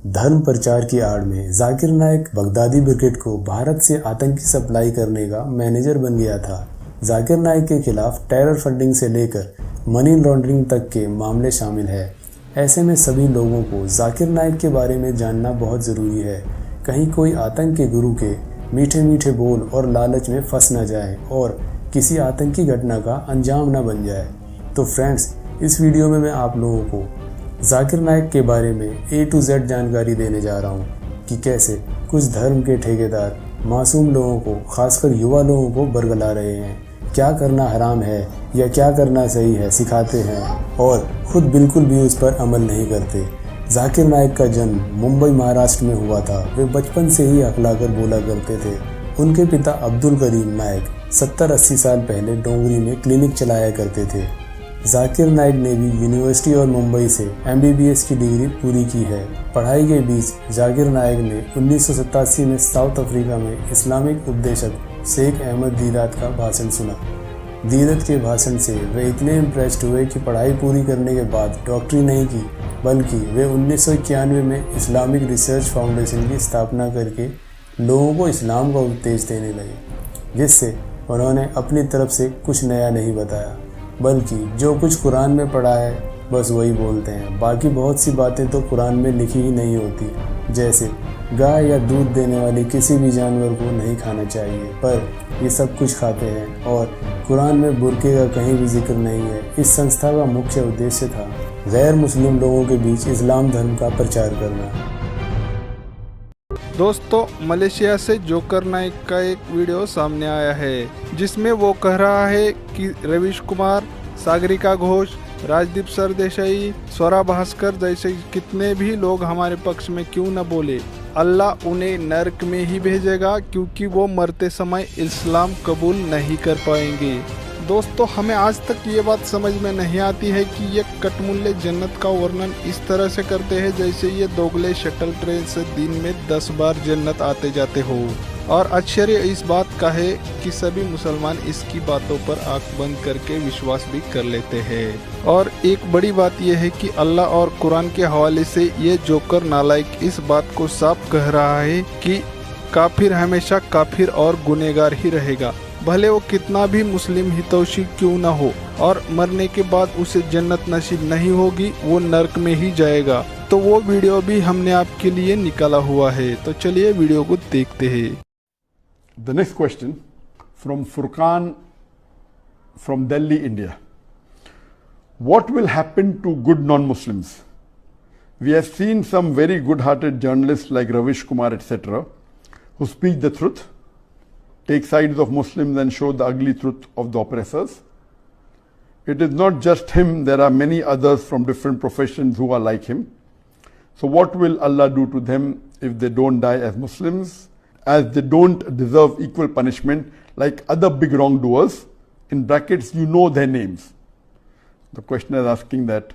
धर्म प्रचार की आड़ में जाकिर नाइक बगदादी ब्रिगेड को भारत से आतंकी सप्लाई करने का मैनेजर बन गया था। जाकिर नाइक के खिलाफ टेरर फंडिंग से लेकर मनी लॉन्ड्रिंग तक के मामले शामिल है। ऐसे में सभी लोगों को जाकिर नाइक के बारे में जानना बहुत ज़रूरी है, कहीं कोई आतंक के गुरु के मीठे मीठे बोल और लालच में फंस न जाए और किसी आतंकी घटना का अंजाम न बन जाए। तो फ्रेंड्स, इस वीडियो में मैं आप लोगों को जाकिर नाइक के बारे में A to Z जानकारी देने जा रहा हूँ कि कैसे कुछ धर्म के ठेकेदार मासूम लोगों को, खासकर युवा लोगों को बरगला रहे हैं, क्या करना हराम है या क्या करना सही है सिखाते हैं और खुद बिल्कुल भी उस पर अमल नहीं करते। जाकिर नाइक का जन्म मुंबई महाराष्ट्र में हुआ था। वे बचपन से ही अखलाकर बोला करते थे। उनके पिता अब्दुल करीम नाइक 70-80 साल पहले डोंगरी में क्लिनिक चलाया करते थे। जाकिर नाइक ने भी यूनिवर्सिटी और मुंबई से MBBS की डिग्री पूरी की है। पढ़ाई के बीच जाकिर नाइक ने 1987 में साउथ अफ्रीका में इस्लामिक उपदेशक शेख अहमद दीदात का भाषण सुना। दीदात के भाषण से वे इतने इम्प्रेस्ड हुए कि पढ़ाई पूरी करने के बाद डॉक्टरी नहीं की, बल्कि वे 1991 में इस्लामिक रिसर्च फाउंडेशन की स्थापना करके लोगों को इस्लाम का उपदेश देने लगे, जिससे उन्होंने अपनी तरफ से कुछ नया नहीं बताया, बल्कि जो कुछ कुरान में पढ़ा है बस वही बोलते हैं। बाकी बहुत सी बातें तो कुरान में लिखी ही नहीं होती, जैसे गाय या दूध देने वाले किसी भी जानवर को नहीं खाना चाहिए, पर ये सब कुछ खाते हैं। और कुरान में बुर्के का कहीं भी जिक्र नहीं है। इस संस्था का मुख्य उद्देश्य था गैर मुस्लिम लोगों के बीच इस्लाम धर्म का प्रचार करना। दोस्तों, मलेशिया से जाकिर नाइक का एक वीडियो सामने आया है जिसमें वो कह रहा है कि रवीश कुमार, सागरिका घोष, राजदीप सरदेसाई, स्वरा भास्कर जैसे कितने भी लोग हमारे पक्ष में क्यों न बोले, अल्लाह उन्हें नरक में ही भेजेगा, क्योंकि वो मरते समय इस्लाम कबूल नहीं कर पाएंगे। दोस्तों, हमें आज तक ये बात समझ में नहीं आती है कि ये कटमुल्ले जन्नत का वर्णन इस तरह से करते हैं जैसे ये दोगले शटल ट्रेन से दिन में 10 बार जन्नत आते जाते हो। और आश्चर्य इस बात का है कि सभी मुसलमान इसकी बातों पर आंख बंद करके विश्वास भी कर लेते हैं। और एक बड़ी बात यह है कि अल्लाह और कुरान के हवाले से ये जाकिर नालायक इस बात को साफ कह रहा है कि काफिर हमेशा काफिर और गुनहगार ही रहेगा, भले वो कितना भी मुस्लिम हितैषी क्यों न हो, और मरने के बाद उसे जन्नत नसीब नहीं होगी, वो नरक में ही जाएगा। तो वो वीडियो भी हमने आपके लिए निकाला हुआ है, तो चलिए वीडियो को देखते हैं। The next question from Furqan from Delhi, India. What will happen to good non-Muslims? We have seen some very good-hearted journalists like Ravish Kumar, etc., who speak the truth, take sides of Muslims and show the ugly truth of the oppressors. It is not just him, there are many others from different professions who are like him. So what will Allah do to them if they don't die as Muslims, as they don't deserve equal punishment like other big wrongdoers? In brackets, you know their names. The questioner is asking that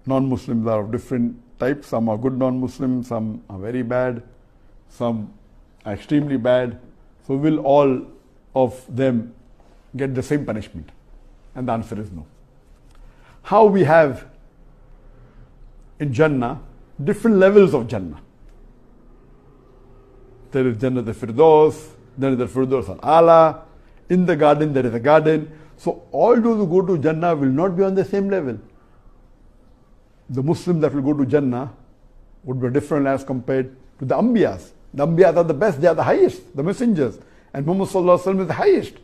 non-Muslims are of different types. Some are good non-Muslims, some are very bad, some are extremely bad. So will all of them get the same punishment? And the answer is no. How we have in Jannah different levels of Jannah. There is Jannah al-Firdaus, there is the Firdaus al-Ala. In the garden there is a garden. So all those who go to Jannah will not be on the same level. The Muslims that will go to Jannah would be different as compared to the Anbiyas. The Anbiyas are the best, they are the highest, the messengers. And Muhammad Sallallahu Alaihi Wasallam is the highest.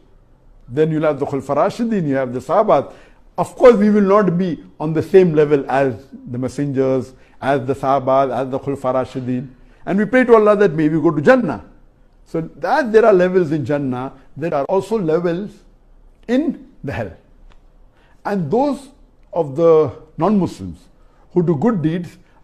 Then you'll have the Khulfa Rashidin, you have the Sahabat. Of course, we will not be on the same level as the messengers, as the Sahabat, as the Khulfa Rashidin. And we pray to Allah that may we go to Jannah. So as there are levels in Jannah, there are also levels in the hell. And those of the non-Muslims who do good deeds,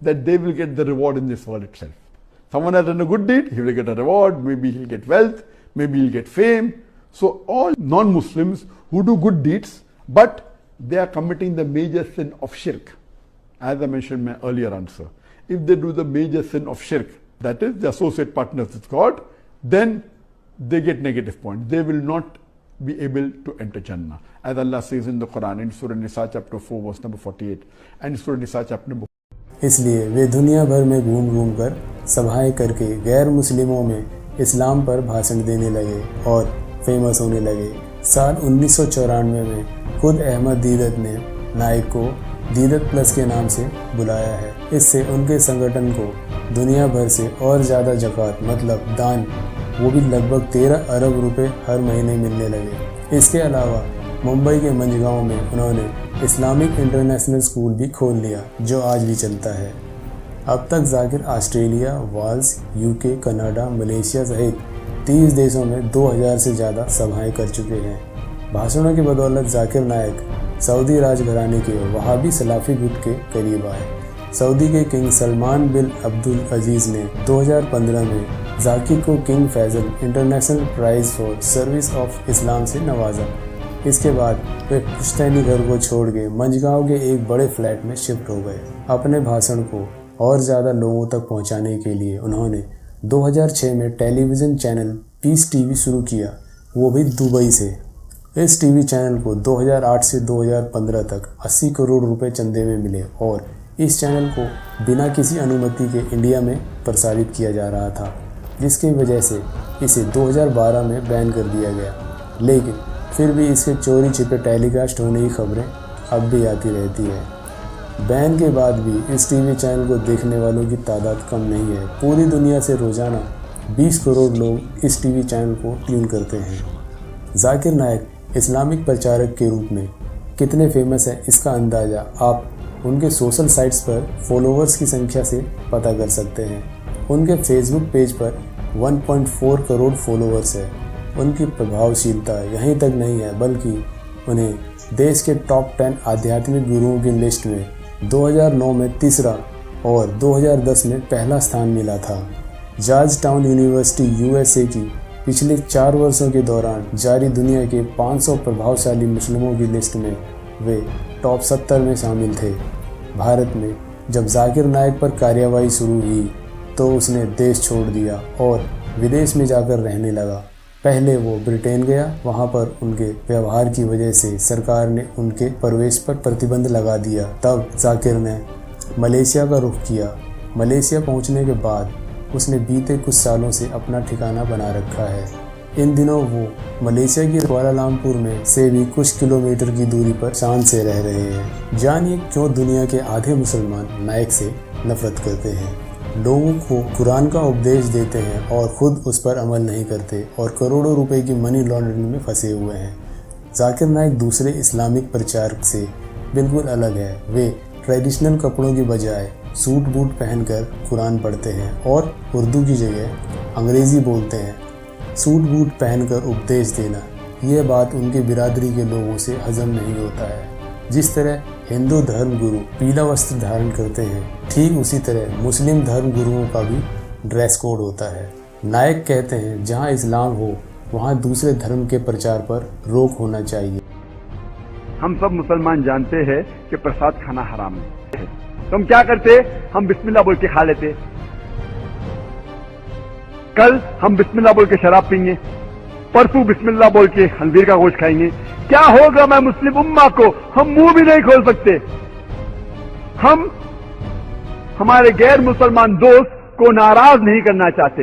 that they will get the reward in this world itself. Someone has done a good deed, he will get a reward, maybe he'll get wealth, maybe he'll get fame. So all non-Muslims who do good deeds, but they are committing the major sin of shirk, as I mentioned in my earlier answer. If they do the major sin of shirk, that is, they associate partners with God, then they get negative points. They will not be able to enter Jannah. As Allah says in the Quran, in Surah Nisa chapter 4 verse number 48, and Surah Nisa chapter number इसलिए वे दुनिया भर में घूम घूम कर सभाएं करके गैर मुस्लिमों में इस्लाम पर भाषण देने लगे और फेमस होने लगे। साल 1994 में खुद अहमद दीदत ने नाइक को दीदत प्लस के नाम से बुलाया है। इससे उनके संगठन को दुनिया भर से और ज़्यादा ज़कात मतलब दान, वो भी लगभग 13 अरब रुपए हर महीने मिलने लगे। इसके अलावा मुंबई के मंझगांव में उन्होंने इस्लामिक इंटरनेशनल स्कूल भी खोल लिया जो आज भी चलता है। अब तक Zakir Australia, Wales, UK, Canada, Malaysia सहित 30 देशों में 2000 से ज़्यादा सभाएं कर चुके हैं। भाषणों की बदौलत जाकिर नाइक सऊदी राजघराने के वहाबी सलाफी गुट के करीब आए। सऊदी के किंग सलमान बिन अब्दुल अजीज़ ने 2015 में जाकिर को King Faisal international prize for service of Islam से नवाजा। इसके बाद वे पुश्तैनी घर को छोड़ के मंझगांव के एक बड़े फ्लैट में शिफ्ट हो गए। अपने भाषण को और ज़्यादा लोगों तक पहुंचाने के लिए उन्होंने 2006 में टेलीविज़न चैनल पीस टीवी शुरू किया, वो भी दुबई से। इस टीवी चैनल को 2008 से 2015 तक 80 करोड़ रुपए चंदे में मिले और इस चैनल को बिना किसी अनुमति के इंडिया में प्रसारित किया जा रहा था, जिसकी वजह से इसे 2012 में बैन कर दिया गया। लेकिन फिर भी इसके चोरी छिपे टेलीकास्ट होने की खबरें अब भी आती रहती है। बैन के बाद भी इस टीवी चैनल को देखने वालों की तादाद कम नहीं है। पूरी दुनिया से रोज़ाना 20 करोड़ लोग इस टीवी चैनल को ट्यून करते हैं। जाकिर नाइक इस्लामिक प्रचारक के रूप में कितने फेमस हैं इसका अंदाज़ा आप उनके सोशल साइट्स पर फॉलोअर्स की संख्या से पता कर सकते हैं। उनके फेसबुक पेज पर 1.4 करोड़ फॉलोअर्स है। उनकी प्रभावशीलता यहीं तक नहीं है बल्कि उन्हें देश के टॉप 10 आध्यात्मिक गुरुओं की लिस्ट में 2009 में तीसरा और 2010 में पहला स्थान मिला था। जॉर्ज टाउन यूनिवर्सिटी यूएसए की पिछले 4 वर्षों के दौरान जारी दुनिया के 500 प्रभावशाली मुस्लिमों की लिस्ट में वे टॉप 70 में शामिल थे। भारत में जब जाकिर नाइक पर कार्रवाई शुरू हुई तो उसने देश छोड़ दिया और विदेश में जाकर रहने लगा। पहले वो ब्रिटेन गया, वहाँ पर उनके व्यवहार की वजह से सरकार ने उनके प्रवेश पर प्रतिबंध लगा दिया। तब जाकिर ने मलेशिया का रुख किया। मलेशिया पहुँचने के बाद उसने बीते कुछ सालों से अपना ठिकाना बना रखा है। इन दिनों वो मलेशिया की कुआलालंपुर में से भी कुछ किलोमीटर की दूरी पर शान से रह रहे हैं। जानिए क्यों दुनिया के आधे मुसलमान नाइक से नफरत करते हैं, लोगों को कुरान का उपदेश देते हैं और खुद उस पर अमल नहीं करते और करोड़ों रुपए की मनी लॉन्ड्रिंग में फंसे हुए हैं। जाकिर नाइक दूसरे इस्लामिक प्रचारक से बिल्कुल अलग है। वे ट्रेडिशनल कपड़ों की बजाय सूट बूट पहनकर कुरान पढ़ते हैं और उर्दू की जगह अंग्रेज़ी बोलते हैं। सूट बूट पहनकर उपदेश देना, यह बात उनके बिरादरी के लोगों से हजम नहीं होता है। जिस तरह हिंदू धर्म गुरु पीला वस्त्र धारण करते हैं, ठीक उसी तरह मुस्लिम धर्म गुरुओं का भी ड्रेस कोड होता है। नाइक कहते हैं जहां इस्लाम हो वहां दूसरे धर्म के प्रचार पर रोक होना चाहिए। हम सब मुसलमान जानते हैं कि प्रसाद खाना हराम है। तो हम क्या करते? हम बिस्मिल्लाह बोल के खा लेते। कल हम बिस्मिल्लाह बोल के शराब पीएंगे, परसों बिस्मिल्लाह बोल के खंजीर का गोश्त खाएंगे। क्या होगा मैं मुस्लिम उम्मा को हम मुंह भी नहीं खोल सकते। हम हमारे गैर मुसलमान दोस्त को नाराज नहीं करना चाहते।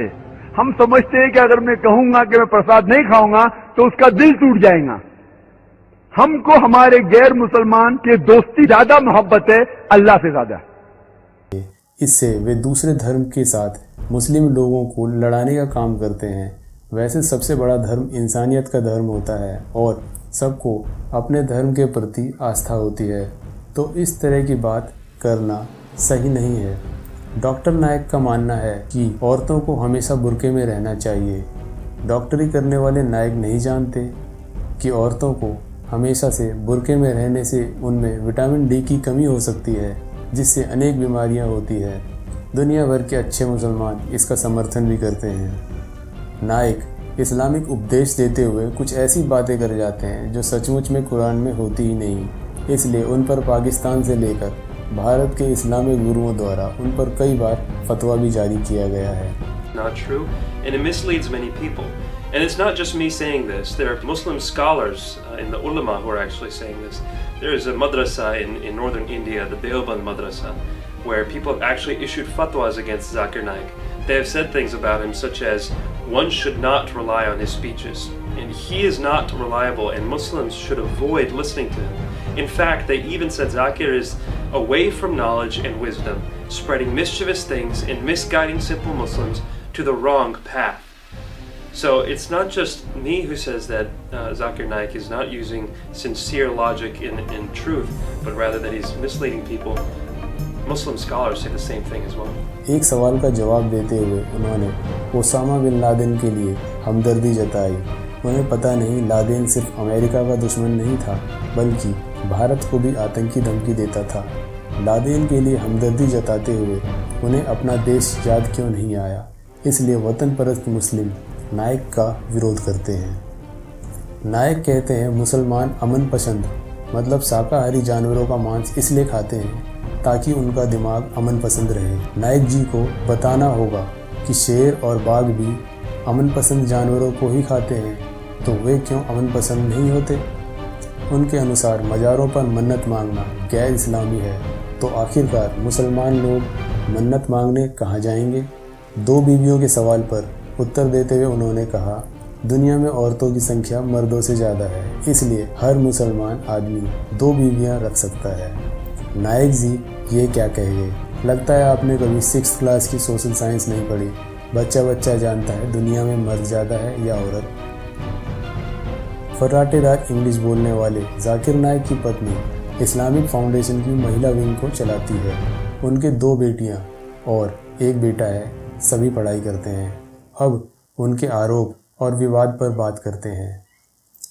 हम समझते हैं कि अगर मैं कहूंगा कि मैं प्रसाद नहीं खाऊंगा तो उसका दिल टूट जाएगा। हमको हमारे गैर मुसलमान के दोस्ती ज्यादा मोहब्बत है अल्लाह से ज्यादा। इससे वे दूसरे धर्म के साथ मुस्लिम लोगों को लड़ाने का काम करते हैं। वैसे सबसे बड़ा धर्म इंसानियत का धर्म होता है और सबको अपने धर्म के प्रति आस्था होती है, तो इस तरह की बात करना सही नहीं है। डॉक्टर नाइक का मानना है कि औरतों को हमेशा बुर्के में रहना चाहिए। डॉक्टरी करने वाले नाइक नहीं जानते कि औरतों को हमेशा से बुर्के में रहने से उनमें विटामिन डी की कमी हो सकती है, जिससे अनेक बीमारियां होती है। दुनिया भर के अच्छे मुसलमान इसका समर्थन भी करते हैं। नाइक इस्लामिक उपदेश देते हुए कुछ ऐसी बातें कर जाते हैं जो सचमुच में कुरान में होती ही नहीं, इसलिए उन पर पाकिस्तान से लेकर भारत के इस्लामिक गुरुओं द्वारा उन पर कई बार फतवा भी जारी किया गया है। Not true, and it misleads many people. And it's not just me saying this. There are Muslim scholars in the ulama who are actually saying this. There is a madrasa in northern India, the Deoband Madrasa, where people have actually issued fatwas against Zakir Naik. They have said things about him such as, one should not rely on his speeches, and he is not reliable, and Muslims should avoid listening to him. In fact, they even said Zakir is away from knowledge and wisdom, spreading mischievous things and misguiding simple Muslims to the wrong path. So it's not just me who says that Zakir Naik is not using sincere logic and truth, but rather that he's misleading people. Muslim scholars say the same thing as well. एक सवाल का जवाब देते हुए उन्होंने Osama bin Laden के लिए हमदर्दी जताई। उन्हें पता नहीं लादेन सिर्फ अमेरिका का दुश्मन नहीं था, बल्कि भारत को भी आतंकी धमकी देता था। लादेन के लिए हमदर्दी जताते हुए उन्हें अपना देश याद क्यों नहीं आया, इसलिए वतन परस्त मुस्लिम नाइक का विरोध करते हैं। नाइक कहते हैं मुसलमान अमन पसंद मतलब शाकाहारी जानवरों का मांस इसलिए खाते हैं ताकि उनका दिमाग अमन पसंद रहे। नाइक जी को बताना होगा कि शेर और बाघ भी अमन पसंद जानवरों को ही खाते हैं, तो वे क्यों अमन पसंद नहीं होते। उनके अनुसार मज़ारों पर मन्नत मांगना गैर इस्लामी है, तो आखिरकार मुसलमान लोग मन्नत मांगने कहाँ जाएंगे। 2 बीवियों के सवाल पर उत्तर देते हुए उन्होंने कहा, दुनिया में औरतों की संख्या मर्दों से ज़्यादा है, इसलिए हर मुसलमान आदमी 2 बीवियां रख सकता है। नाइक जी ये क्या कह गए। लगता है आपने कभी 6th क्लास की सोशल साइंस नहीं पढ़ी। बच्चा जानता है दुनिया में मर्द ज़्यादा है या औरत। फर्राटेदार इंग्लिश बोलने वाले जाकिर नाइक की पत्नी इस्लामिक फाउंडेशन की महिला विंग को चलाती है। उनके 2 बेटियां और 1 बेटा है, सभी पढ़ाई करते हैं। अब उनके आरोप और विवाद पर बात करते हैं।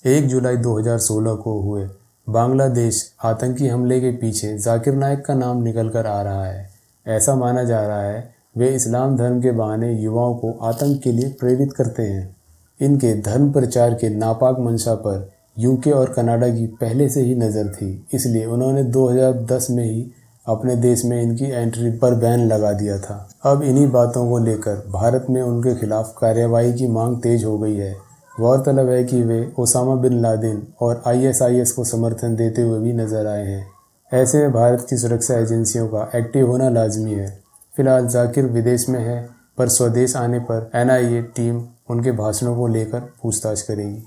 1 जुलाई 2016 को हुए बांग्लादेश आतंकी हमले के पीछे जाकिर नाइक का नाम निकल कर आ रहा है। ऐसा माना जा रहा है वे इस्लाम धर्म के बहाने युवाओं को आतंक के लिए प्रेरित करते हैं। इनके धर्म प्रचार के नापाक मंशा पर यूके और कनाडा की पहले से ही नज़र थी, इसलिए उन्होंने 2010 में ही अपने देश में इनकी एंट्री पर बैन लगा दिया था। अब इन्हीं बातों को लेकर भारत में उनके खिलाफ कार्यवाही की मांग तेज हो गई है। गौरतलब है कि वे ओसामा बिन लादेन और ISIS को समर्थन देते हुए भी नजर आए हैं। ऐसे में भारत की सुरक्षा एजेंसियों का एक्टिव होना लाजमी है। फिलहाल जाकिर विदेश में है, पर स्वदेश आने पर NIA टीम उनके भाषणों को लेकर पूछताछ करेगी।